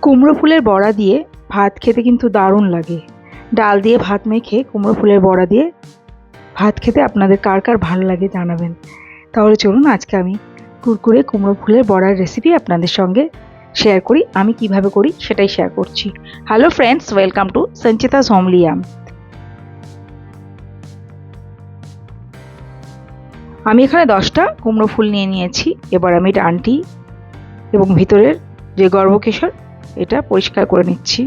কুমড়ো ফুলের বড়া দিয়ে ভাত খেতে কিন্তু দারুণ লাগে। ডাল দিয়ে ভাত মেখে কুমড়ো ফুলের বড়া দিয়ে ভাত খেতে আপনাদের কার কার ভালো লাগে জানাবেন। তাহলে চলুন আজকে আমি কুরকুরে কুমড়ো ফুলের বড়ার রেসিপি আপনাদের সঙ্গে শেয়ার করি। আমি কিভাবে করি সেটাই শেয়ার করছি। Hello friends, welcome to Sanchita's হোমলিয়াম। আমি এখানে 10টা কুমড়ো ফুল নিয়ে নিয়েছি। এবার আমি ডানটি এবং ভিতরের যে গর্ভকেশর এটা পরিষ্কার করে নিচ্ছি।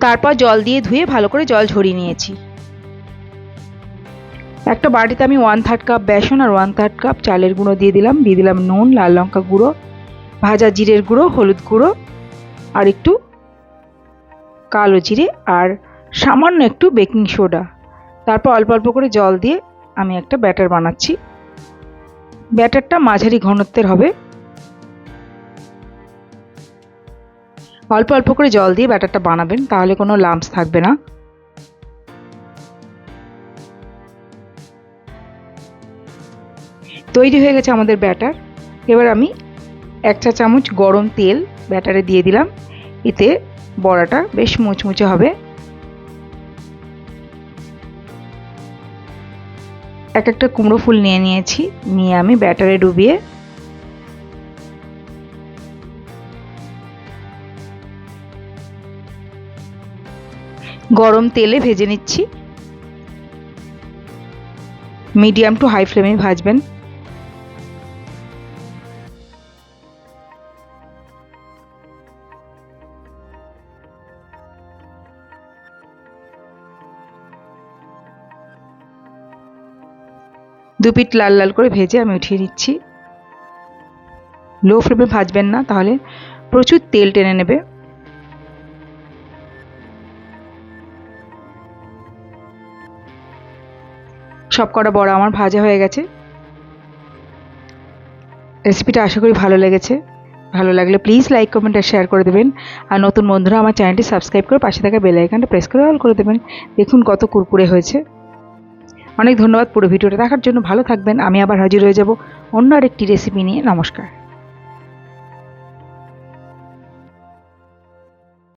তারপর জল দিয়ে ধুয়ে ভালো করে জল ঝরিয়ে নিয়েছি। একটা বাটিতে আমি 1/3 কাপ বেসন আর 1/3 কাপ চালের গুঁড়ো দিয়ে দিলাম নুন, লাল লঙ্কা গুঁড়ো, ভাজা জিরের গুঁড়ো, হলুদ গুঁড়ো আর একটু কালো জিরে আর সামান্য একটু বেকিং সোডা। তারপর অল্প অল্প করে জল দিয়ে আমি একটা ব্যাটার বানাচ্ছি। ব্যাটারটা মাঝারি ঘনত্বের হবে। অল্প অল্প করে জল দিয়ে ব্যাটারটা বানাবেন, তাহলে কোনো লাম্পস থাকবে না। তৈরি হয়ে গেছে আমাদের ব্যাটার। এবার আমি 1 চা চামচ গরম তেল ব্যাটারে দিয়ে দিলাম। এতে বড়াটা বেশ মুচমুচে হবে। একটা কুমড়ো ফুল নিয়ে নিয়েছি, নিয়ে আমি ব্যাটারে ডুবিয়ে গরম তেলে ভেজে নিচ্ছি। মিডিয়াম টু হাই ফ্লেমে ভাজবেন। দুপিঠ লাল লাল করে ভেজে আমি উঠিয়ে নিচ্ছি। লো ফ্লেমে ভাজবেন না, তাহলে প্রচুর তেল টেনে নেবে। সব কটা বড়া আমার ভাজা হয়ে গেছে। রেসিপিটা আশা করি ভালো লেগেছে। ভালো লাগলে প্লিজ লাইক, কমেন্ট আর শেয়ার করে দেবেন। আর নতুন বন্ধুরা আমার চ্যানেলটি সাবস্ক্রাইব করে পাশে থাকা বেল আইকনটা প্রেস করে অল করে দেবেন। দেখুন কত কুরকুরে হয়েছে। অনেক ধন্যবাদ পুরো ভিডিওটা দেখার জন্য। ভালো থাকবেন। আমি আবার হাজির হয়ে যাব অন্য আরেকটি রেসিপি নিয়ে। নমস্কার।